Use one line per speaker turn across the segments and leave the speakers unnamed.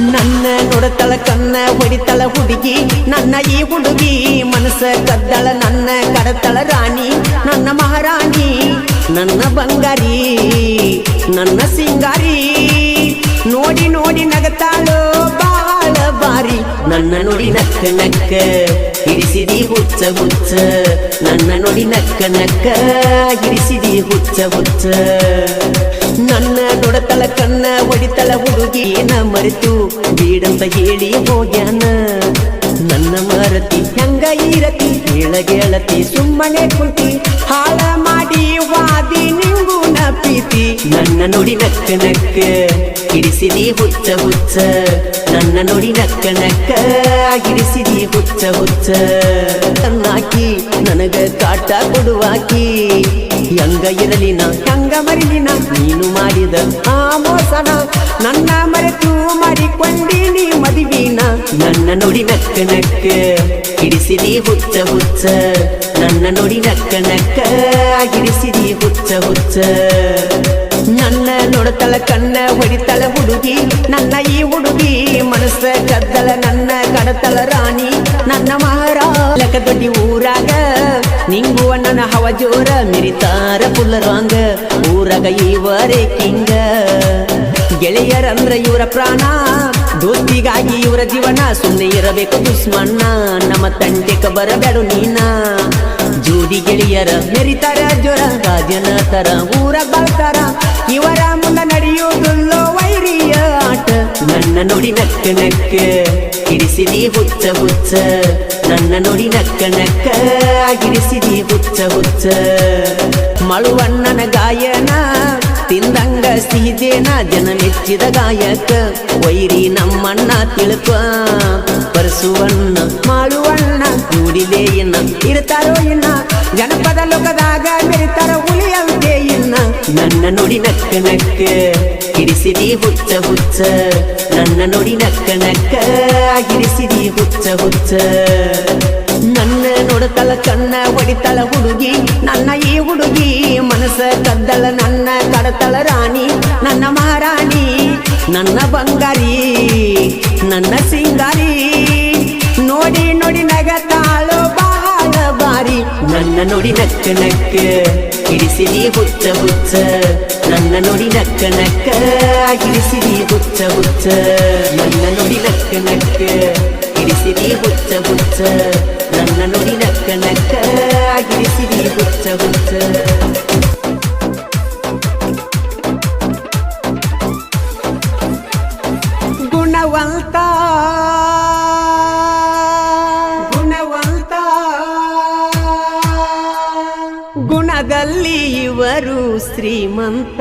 ನನ್ನ ನೋಡತಳ ಕನ್ನ ಹೊಡಿತಳ ಹುಡುಗಿ ನನ್ನ ಈ ಹುಡುಗಿ ಮನಸ್ಸ ಕದ್ದಳ ನನ್ನ ಕಡತಳ ರಾಣಿ ನನ್ನ ಮಹಾರಾಣಿ ನನ್ನ ಬಂಗಾರಿ ನನ್ನ ಸಿಂಗಾರಿ ನೋಡಿ ನೋಡಿ ನಗತಾಳೋ ಬಾಳ ಬಾರಿ ನನ್ನ ನೋಡಿ ನಕ್ಕ ನಕ್ಕ ಹಿಡಿಸಿದಿ ಹುಚ್ಚ ಹುಚ್ಚ ನನ್ನ ನೋಡಿ ನಕ್ಕ ನಕ್ಕ ಹಿಡಿಸಿದಿ ಹುಚ್ಚ ಹುಚ್ಚ ನನ್ನ ನೋಡತಳ ಕನ್ನ ಹೊಡಿತಳ ಹುಡುಗಿ ಏನ ಮರೆತು ಬೀಡಂತ ಹೇಳಿ ಹೋಗ್ಯಾನ ನನ್ನ ಮರತಿ ಹೆಂಗ ಈರತಿ ಹೇಳಗೆಳತಿ ಸುಮ್ಮನೆ ಕುಂತಿ ಹಾಳ ಮಾಡಿ ವಾದಿ ನಿಂಗು ಪ್ರೀತಿ ನನ್ನ ನೋಡಿ ನಕ್ಕ ನಕ್ಕ ಹಿಡಿಸಿದಿ ಹುಚ್ಚ ಹುಚ್ಚ ನನ್ನ ನೋಡಿ ನಕ್ಕ ನಕ್ಕ ಹಿಡಿಸಿದಿ ಹುಚ್ಚ ಹುಚ್ಚ ಕಣ್ಣಾಕಿ ನನಗ ಕಾಟ ಕೊಡುವಾಕಿ ಹೆಂಗ ಇರಲಿನ ಹೆಂಗ ಮರಿಲಿನ ನೀನು ಮಾಡಿದ ಆ ಮೋಸನ ನನ್ನ ಮರೆತು ಮಾಡಿಕೊಂಡೀನಿ ಮದುವಿನ ನನ್ನ ನೋಡಿ ನಕ್ಕ ನಕ್ಕ ಹಿಡಿಸಿದಿ ಹುಚ್ಚ ಹುಚ್ಚ ನನ್ನ ನೋಡಿ ನಕ್ಕ ನಕ್ಕ ಹಿಡಿಸಿದಿ ಹುಚ್ಚ ಹುಚ್ಚ ನನ್ನ ನೋಡತಳ ಕನ್ನ ಹೊಡಿತಳ ಹುಡುಗಿ ನನ್ನ ಈ ಹುಡುಗಿ ಮನಸ್ಸ ಕದ್ದಳ ನನ್ನ ಕಡತಳ ರಾಣಿ ನನ್ನ ಮಹಾರಾಜ ದೊಡ್ಡಿ ಊರಾಗ ನಿಂಗು ನನ್ನ ಹವ ಜೋರ ಮಿರಿತಾರ ಪುಲ್ಲರಾಂಗ ಊರಾಗ ಇವರೇ ಕಿಂಗ ಗೆಳೆಯರಂದ್ರ ಇವರ ಪ್ರಾಣ ದೋಸ್ತಿಗಾಗಿ ಇವರ ಜೀವನ ಸುಮ್ಮನೆ ಇರಬೇಕು ದುಶ್ಮಣ್ಣ ನಮ್ಮ ತಂಟೆಕ ಬರಬೇಡು ನೀನ ಜೋಡಿ ಗೆಳೆಯರ ಮೆರಿತಾರ ಜ್ವರ ರಾಜನ ತರ ಊರಾಗ ಬಾಳ್ತಾರ ಇವರ ಮುಂದ ನಡೆಯುವುದಿಲ್ಲೋ ವೈರಿಯ ಆಟ ನನ್ನ ನೋಡಿ ನಕ್ಕ ನಕ್ಕ ಹಿಡಿಸಿದಿ ಹುಚ್ಚ ಹುಚ್ಚ ನನ್ನ ನೋಡಿ ನಕ್ಕ ನಕ್ಕ ಹಿಡಿಸಿದಿ ಹುಚ್ಚ ಹುಚ್ಚ ಮಳುವಣ್ಣನ ಗಾಯನ ತಿಂದಂಗ ಸಿಹಿದೇನ ಜನ ಮೆಚ್ಚಿದ ಗಾಯಕ ವೈರಿ ನಮ್ಮಣ್ಣ ತಿಳ್ಕ ಪರಸುವಣ್ಣ ಮಾಳುವಣ್ಣ ಕೂಡಿಲೇ ಇನ್ನ ಇರ್ತಾರೋ ಇನ್ನ ಜನಪದ ಲೋಕದಾಗ ಮೆರಿತಾರ ಉಳಿಯಂತೆ ಇನ್ನ ನನ್ನ ನೋಡಿ ನಕ್ಕ ನಕ್ಕ ಹಿಡಿಸಿದಿ ಹುಚ್ಚ ಹುಚ್ಚ ನನ್ನ ನೋಡಿ ನಕ್ಕ ನಕ್ಕ ಹಿಡಿಸಿದಿ ಹುಚ್ಚ ಹುಚ್ಚ ನನ್ನ ನೋಡತಳ ಕಣ್ಣ ಹೊಡಿತಳ ಹುಡುಗಿ ನನ್ನ ಈ ಹುಡುಗಿ ಮನಸ್ಸ ಕದ್ದಳ ನನ್ನ ಕಡತಳ ರಾಣಿ ನನ್ನ ಮಹಾರಾಣಿ ನನ್ನ ಬಂಗಾರಿ ನನ್ನ ಸಿಂಗಾರಿ ನೋಡಿ ನೋಡಿ ನಗತಾಳೋ ಬಹಳ ಬಾರಿ ನನ್ನ ನೋಡಿ ನಕ್ಕ ನಕ್ಕ ಹಿಡಿಸಿದಿ ಹುಚ್ಚ ಹುಚ್ಚ ನನ್ನ ನೋಡಿ ನಕ್ಕ ನಕ್ಕ ಹಿಡಿಸಿದಿ ಹುಚ್ಚ ಹುಚ್ಚ ನನ್ನ ನೋಡಿ ನಕ್ಕ ನಕ್ಕ ಹಿಡಿಸಿದಿ ಹುಚ್ಚ ಹುಚ್ಚ ನನ್ನ ನೋಡಿ ನಕ್ಕ ನಕ್ಕ ಹಿಡಿಸಿದಿ ಹುಚ್ಚ ಹುಚ್ಚ ಗುಣವಂತ ಗುಣವಂತ ಗುಣದಲ್ಲಿ ಇವರು ಶ್ರೀಮಂತ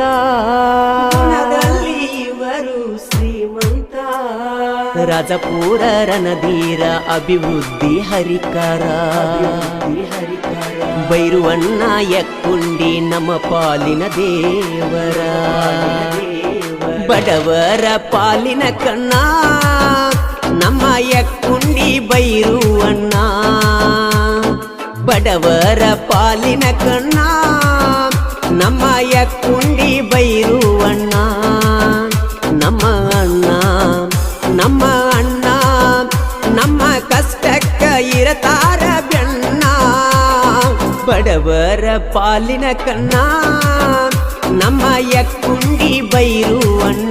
ಗುಣದಲ್ಲಿ ಇವರು ಶ್ರೀಮಂತ ರಾಜಪುರ ರಣಧೀರ ಅಭಿವೃದ್ಧಿ ಹರಿಕಾರ ಬೈರುವಣ್ಣ ಯಕ್ಕುಂಡಿ ನಮ್ಮ ಪಾಲಿನ ದೇವರ ಬಡವರ ಪಾಲಿನ ಕಣ್ಣ ನಮ್ಮ ಯಕ್ಕುಂಡಿ ಬೈರುವಣ್ಣ ಬಡವರ ಪಾಲಿನ ಕಣ್ಣ ನಮ್ಮ ಯಕ್ಕುಂಡಿ ಬೈರುವಣ್ಣ ನಮ್ಮ ಅಣ್ಣ ನಮ್ಮ ಅಣ್ಣ ನಮ್ಮ ಕಷ್ಟಕ್ಕ ಇರತಾರ ಬೆಣ್ಣ ಬಡವರ ಪಾಲಿನ ಕಣ್ಣ ನಮ್ಮ ಯಕ್ಕುಂಡಿ ಬೈರುವಣ್ಣ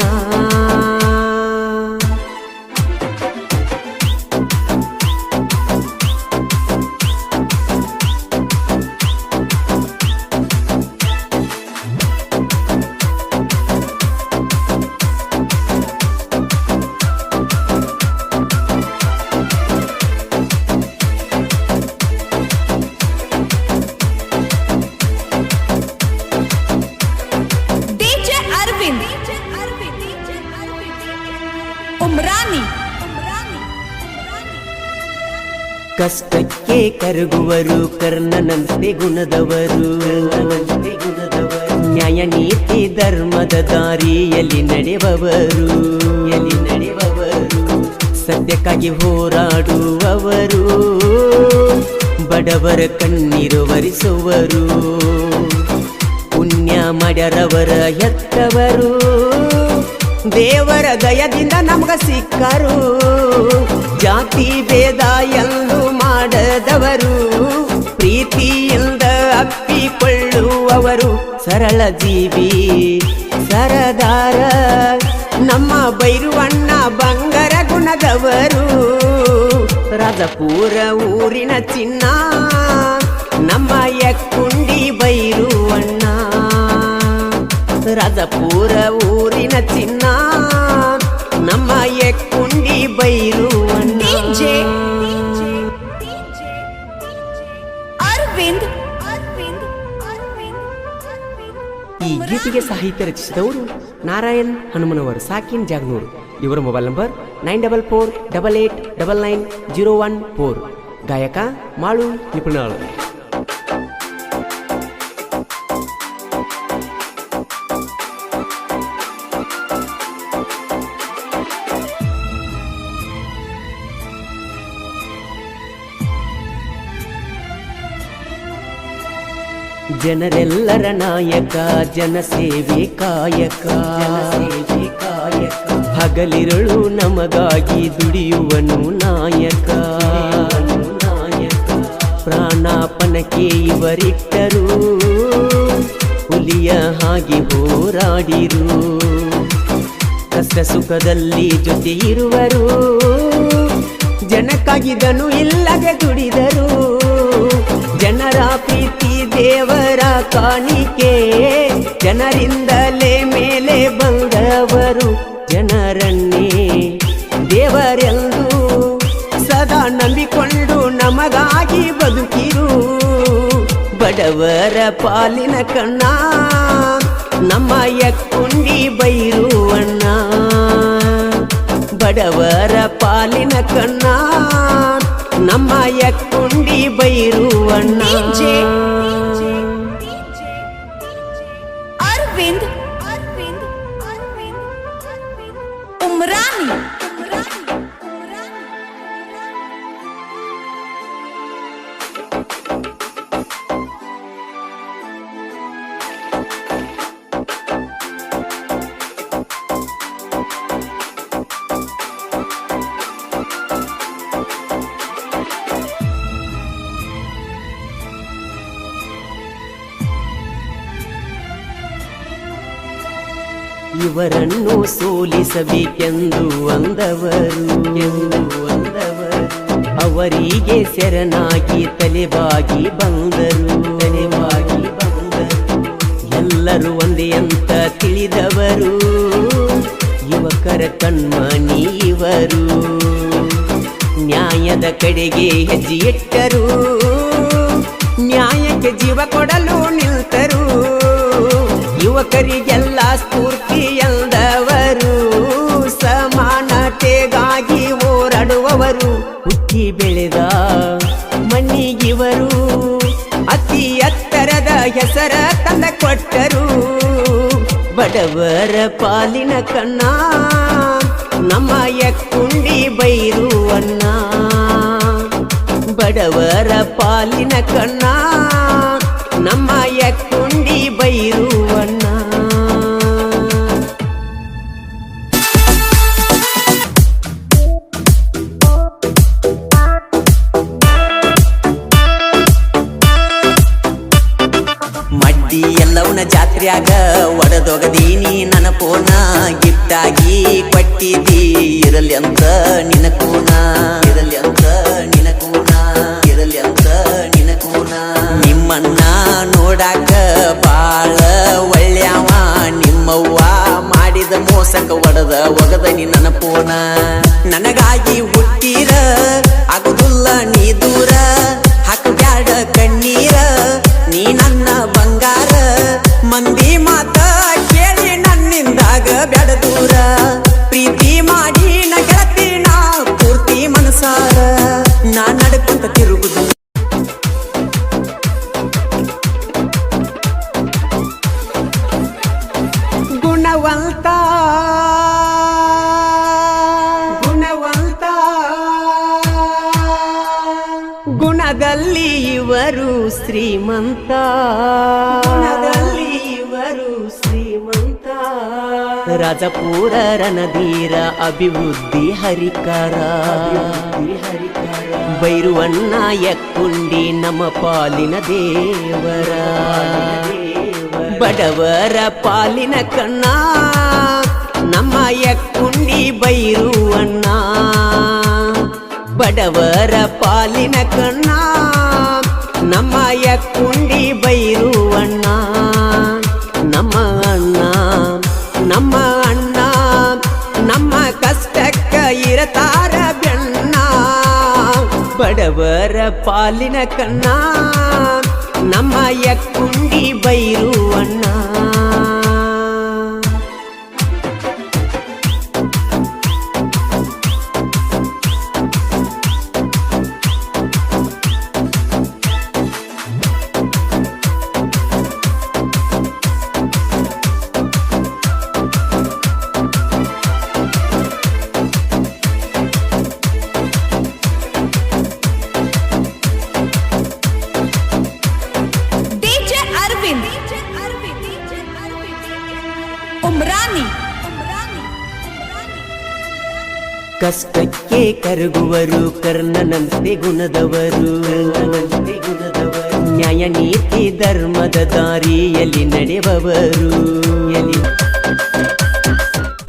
ಕಷ್ಟಕ್ಕೆ ಕರಗುವರು ಕರ್ಣನಂತೆ ಗುಣದವರು ನ್ಯಾಯ ನೀತಿ ಧರ್ಮದ ದಾರಿಯಲ್ಲಿ ನಡೆಯುವವರು ಸತ್ಯಕ್ಕಾಗಿ ಹೋರಾಡುವವರು ಬಡವರ ಕಣ್ಣೀರು ಒರೆಸುವರು ಪುಣ್ಯ ಮಾಡ್ಯಾರವರ ಹೆತ್ತವರು ದೇವರ ದಯದಿಂದ ನಮಗ ಸಿಕ್ಕರು ಜಾತಿ ಭೇದ ಎಲ್ಲೂ ಮಾಡದವರು ಪ್ರೀತಿಯಿಂದ ಅಪ್ಪಿಕೊಳ್ಳುವವರು ಸರಳ ಜೀವಿ ಸರದಾರ ನಮ್ಮ ಬೈರುವಣ್ಣ ಬಂಗಾರ ಗುಣದವರು ರಾಜಪುರ ಊರಿನ ಚಿನ್ನ ನಮ್ಮ ಯಕ್ಕುಂಡಿ ಬೈರುವಣ್ಣ ರಾಜಪುರ ಊರಿನ ಚಿನ್ನ ನಮ್ಮ ಯಕ್ಕುಂಡಿ ಬೈರುವಣ್ಣ ಈ ಗೀತೆಗೆ ಸಾಹಿತ್ಯ ರಚಿಸಿದವರು ನಾರಾಯಣ್ ಹನುಮನವರು ಸಾಕಿನ್ ಜಾಗ್ನೂರು. ಇವರ ಮೊಬೈಲ್ ನಂಬರ್ 9448899014. ಗಾಯಕ ಮಾಳು ನಿಪುಣಾಳು. ಜನರೆಲ್ಲರ ನಾಯಕ ಜನಸೇವೆ ಕಾಯಕ ಹಗಲಿರುಳು ನಮಗಾಗಿ ದುಡಿಯುವನು ನಾಯಕ ಪ್ರಾಣಾಪನಕ್ಕೆ ಇವರಿಟ್ಟರು ಹುಲಿಯ ಹಾಗೆ ಹೋರಾಡಿರು ಕಷ್ಟ ಸುಖದಲ್ಲಿ ಜೊತೆ ಇರುವರು ಜನಕ್ಕಾಗಿದನು ಇಲ್ಲದೆ ದುಡಿದರು ಜನರ ಪ್ರೀತಿ ದೇವರ ಕಾಣಿಕೆ ಜನರಿಂದಲೇ ಮೇಲೆ ಬಂದವರು ಜನರನ್ನೇ ದೇವರೆಂದು ಸದಾ ನಂಬಿಕೊಂಡು ನಮಗಾಗಿ ಬದುಕಿರು ಬಡವರ ಪಾಲಿನ ಕಣ್ಣ ನಮ್ಮ ಯಕ್ಕುಂಡಿ ಬೈರುವಣ್ಣ ಬಡವರ ಪಾಲಿನ ಕಣ್ಣ ನಮ್ಮ ಯಕ್ಕುಂಡಿ ಬೈರುವಣ್ಣ
ಅರವಿಂದ್ ಉಮ್ರಾನಿ
ಇವರನ್ನು ಸೋಲಿಸಬೇಕೆಂದು ಅಂದವರು ಅವರಿಗೆ ಶರಣಾಗಿ ತಲೆಬಾಗಿ ಬಂದರು ಎಲ್ಲರೂ ಒಂದೇ ಅಂತ ತಿಳಿದವರು ಯುವಕರ ಕಣ್ಮಣಿ ಇವರು ನ್ಯಾಯದ ಕಡೆಗೆ ಹೆಜ್ಜೆ ಇಟ್ಟರು ನ್ಯಾಯಕ್ಕೆ ಜೀವ ಕೊಡಲು ನಿಲ್ತರು ಯುವಕರಿಗೆಲ್ಲ ಸ್ಫೂರ್ತಿ ಎಂದವರು ಸಮಾನತೆಗಾಗಿ ಹೋರಾಡುವವರು ಹುಟ್ಟಿ ಬೆಳೆದ ಮಣ್ಣಿಗಿವರು ಅತಿ ಎತ್ತರದ ಹೆಸರ ತಂದ ಕೊಟ್ಟರು ಬಡವರ ಪಾಲಿನ ಕಣ್ಣ ನಮ್ಮ ಯಕ್ಕುಂಡಿ ಬೈರುವಣ್ಣ ಬಡವರ ಪಾಲಿನ ಕಣ್ಣ ನಮ್ಮ ಯಕ್ಕುಂಡಿ ಬೈರುವಣ್ಣ ಮಡ್ಡಿ ಎಲ್ಲವನ ಜಾತ್ರ್ಯಾಗ ಒಡದೊಗದೀನಿ ನನ್ನ ಪೋನ ಗಿಫ್ಟಾಗಿ ಕೊಟ್ಟಿದ್ದೀ ಇರಲಿ ಅಂತ ನಿನ ಕೂನ ಇರಲಿ ಅಂತ ನಿನ ಕೂನ ಇರಲಿ ಅಂತ ನಿನ ಕೂನ ನಿಮ್ಮನ್ನ ನೋಡಾಕ ಬಾಳ ಒಳ್ಳೆಯವ ನಿಮ್ಮವ್ವ ಮಾಡಿದ ಮೋಸಕ ಒಡದ ಒಗದನಿ ನನ್ನ ಪೋನ ನನಗಾಗಿ ಹುಟ್ಟಿರ ಆಗುದಿಲ್ಲ ನೀ ದೂರ ಹಾಕಬ್ಯಾಡ ಕಣ್ಣೀರ ನೀ ನನ್ನ ಬಂಗಾರ ಮಂದಿ ಮಾತ ಕೇಳಿ ನನ್ನಿಂದಾಗ ಬ್ಯಾಡ ದೂರ ಪ್ರೀತಿ ಮಾಡಿ ನ ಗೆಳತಿ ನಾ ಪೂರ್ತಿ ಮನಸಾರ ನಾ ನಡ್ಕೊಂತ ತಿರುಗುದು ಗುಣವಂತ ಗುಣದಲ್ಲಿ ಇವರು ಶ್ರೀಮಂತ ರಾಜಪುರ ರಣಧೀರ ಅಭಿವೃದ್ಧಿ ಹರಿಕಾರ ಬೈರುವಣ್ಣ ಯಕ್ಕುಂಡಿ ನಮ್ಮ ಪಾಲಿನ ದೇವರ ಬಡವರ ಪಾಲಿನ ಕಣ್ಣ ನಮ್ಮ ಯಕ್ಕುಂಡಿ ಬೈರುವಣ್ಣ ಬಡವರ ಪಾಲಿನ ಕಣ್ಣ ನಮ್ಮ ಯಕ್ಕುಂಡಿ ಬೈರುವಣ್ಣ ನಮ್ಮ ಅಣ್ಣ ನಮ್ಮ ಅಣ್ಣ ನಮ್ಮ ಕಷ್ಟಕ್ಕ ಇರತಾರ ಬೆಣ್ಣ ಬಡವರ ಪಾಲಿನ ಕಣ್ಣ ನಮ್ಮ ಯಕ್ಕುಂಡಿ ಬೈರುವಣ್ಣ ಕಷ್ಟಕ್ಕೆ ಕರಗುವರು ಕರ್ಣನಂತೆ ಗುಣದವರು ನ್ಯಾಯ ನೀತಿ ಧರ್ಮದ ದಾರಿಯಲ್ಲಿ ನಡೆಯುವವರು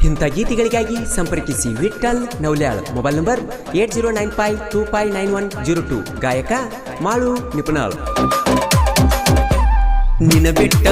ಇಂಥ ಗೀತೆಗಳಿಗಾಗಿ ಸಂಪರ್ಕಿಸಿ ವಿಠಲ್ ನೌಲ್ಯಾಳ್ ಮೊಬೈಲ್ ನಂಬರ್ 8095259102 ಗಾಯಕ ಮಾಳು ನಿಪುಣಾಳ್ ನಿನ ಬಿಟ್ಟ